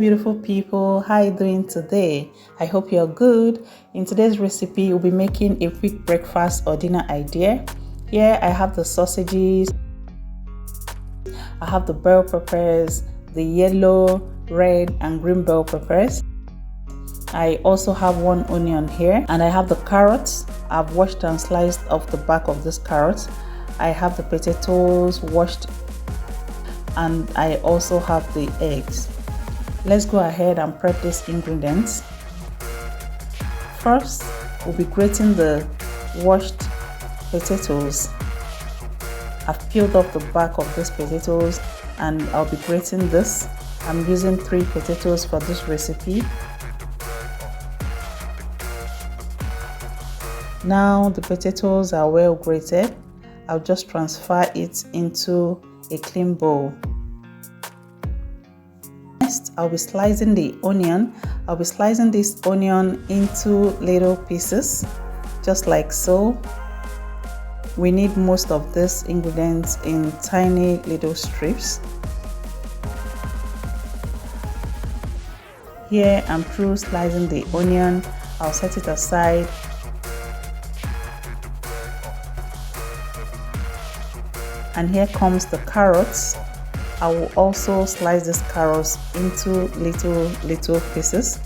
beautiful people, how are you doing today? I hope you're good. In today's recipe, we'll be making a quick breakfast or dinner idea. Here I have the sausages, I have the bell peppers, the yellow, red and green bell peppers. I also have one onion here, and I have the carrots. I've washed and sliced off the back of this carrot. I have the potatoes washed, and I also have the eggs. Let's go ahead and prep these ingredients. First, we'll be grating the washed potatoes. I've peeled off the back of these potatoes and I'll be grating this. I'm using 3 potatoes for this recipe. Now the potatoes are well grated. I'll just transfer it into a clean bowl. Next, I'll be slicing the onion. I'll be slicing this onion into little pieces, just like so. We need most of these ingredients in tiny little strips. Here I'm through slicing the onion. I'll set it aside. And here comes the carrots. I will also slice these carrots into little pieces.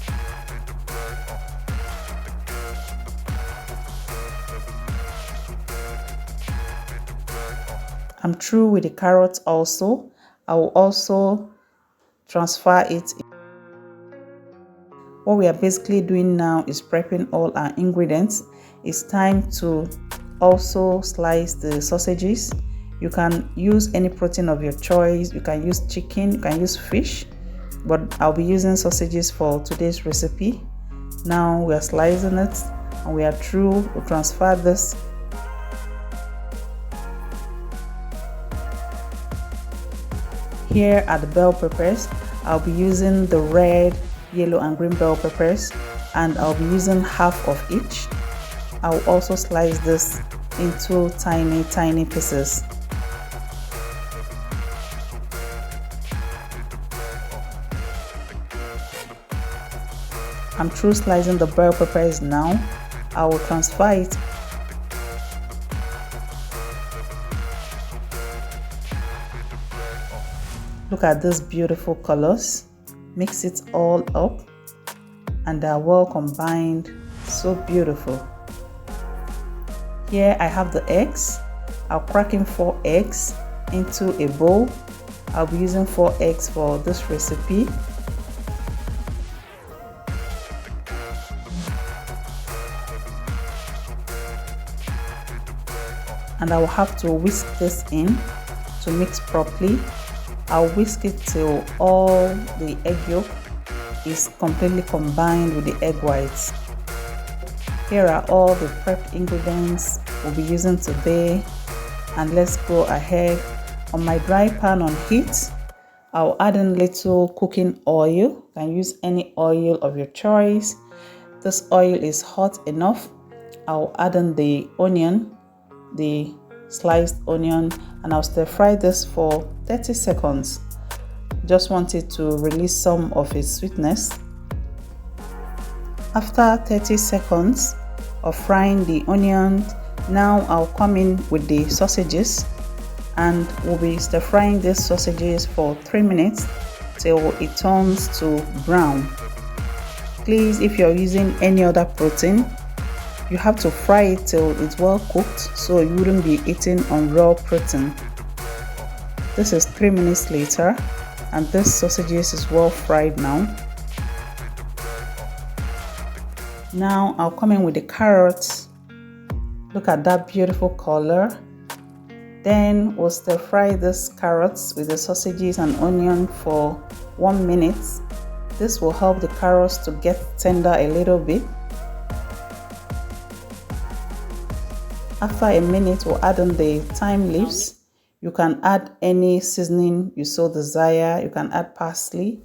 I'm through with the carrots also. I will also transfer it. What we are basically doing now is prepping all our ingredients. It's time to also slice the sausages. You can use any protein of your choice. You can use chicken, you can use fish, but I'll be using sausages for today's recipe. Now we are slicing it and we are through. We'll transfer this. Here are the bell peppers. I'll be using the red, yellow and green bell peppers, and I'll be using half of each. I'll also slice this into tiny pieces. I'm through slicing the bell peppers now. I will transfer it. Look at these beautiful colors. Mix it all up and they are well combined. So beautiful. Here I have the eggs. I'll crack in 4 eggs into a bowl. I'll be using 4 eggs for this recipe. And I will have to whisk this in to mix properly. I'll whisk it till all the egg yolk is completely combined with the egg whites. Here are all the prepped ingredients we'll be using today, and let's go ahead. On my dry pan on heat, I'll add in little cooking oil. You can use any oil of your choice. This oil is hot enough. I'll add in the onion, the sliced onion, and I'll stir fry this for 30 seconds. Just want it to release some of its sweetness. After 30 seconds of frying the onion, now I'll come in with the sausages and we'll be stir frying these sausages for 3 minutes till it turns to brown. Please, if you're using any other protein, you have to fry it till it's well cooked so you wouldn't be eating on raw protein. This is 3 minutes later and this sausages is well fried now. Now I'll come in with the carrots. Look at that beautiful color. Then we'll stir fry these carrots with the sausages and onion for 1 minute. This will help the carrots to get tender a little bit. After a minute, we'll add in the thyme leaves. You can add any seasoning you so desire. You can add parsley.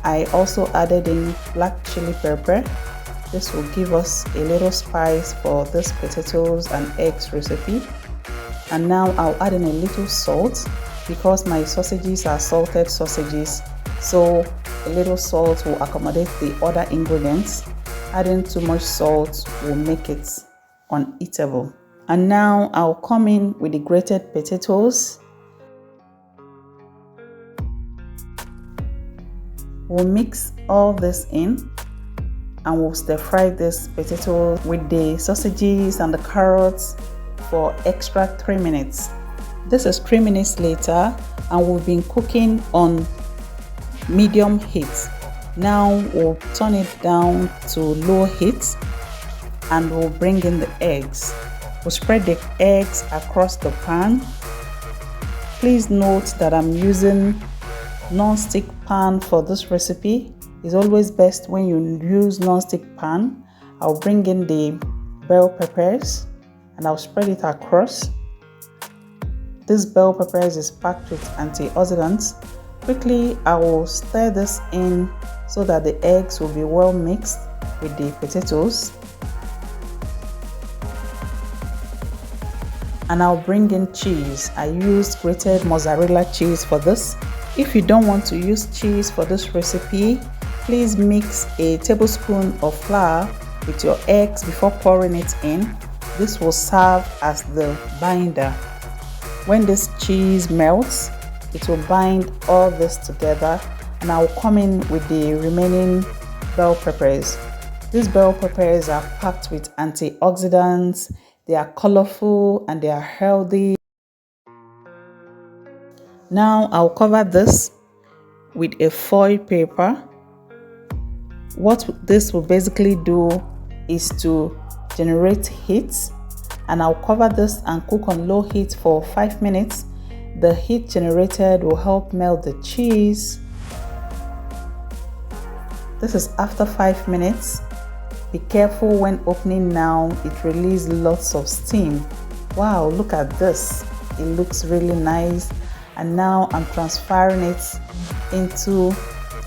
I also added in black chili pepper. This will give us a little spice for this potatoes and eggs recipe. And now I'll add in a little salt because my sausages are salted sausages. so a little salt will accommodate the other ingredients. Adding too much salt will make it uneatable. And now I'll come in with the grated potatoes. We'll mix all this in and we'll stir fry this potato with the sausages and the carrots for extra 3 minutes. This is 3 minutes later and we've been cooking on medium heat. Now we'll turn it down to low heat and we'll bring in the eggs. We'll spread the eggs across the pan. Please note that I'm using non-stick pan for this recipe. It's always best when you use non-stick pan. I'll bring in the bell peppers and I'll spread it across. This bell peppers is packed with antioxidants. Quickly, I will stir this in so that the eggs will be well mixed with the potatoes. And I'll bring in cheese. I used grated mozzarella cheese for this. If you don't want to use cheese for this recipe, please mix a tablespoon of flour with your eggs before pouring it in. This will serve as the binder. When this cheese melts, it will bind all this together, and I will come in with the remaining bell peppers. These bell peppers are packed with antioxidants, they are colorful and they are healthy. Now I'll cover this with a foil paper. What this will basically do is to generate heat, and I'll cover this and cook on low heat for 5 minutes. The heat generated will help melt the cheese. This is after 5 minutes. Be careful when opening now, it releases lots of steam. Wow, look at this. It looks really nice. And now I'm transferring it into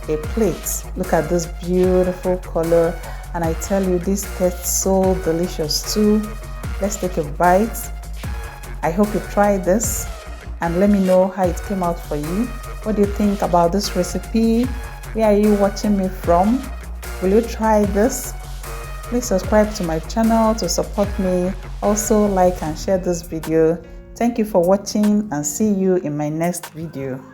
a plate. Look at this beautiful color, and I tell you, this tastes so delicious too. Let's take a bite. I hope you try this and let me know how it came out for you. What do you think about this recipe? Where are you watching me from? Will you try this? Please subscribe to my channel to support me. Also like and share this video. Thank you for watching and see you in my next video.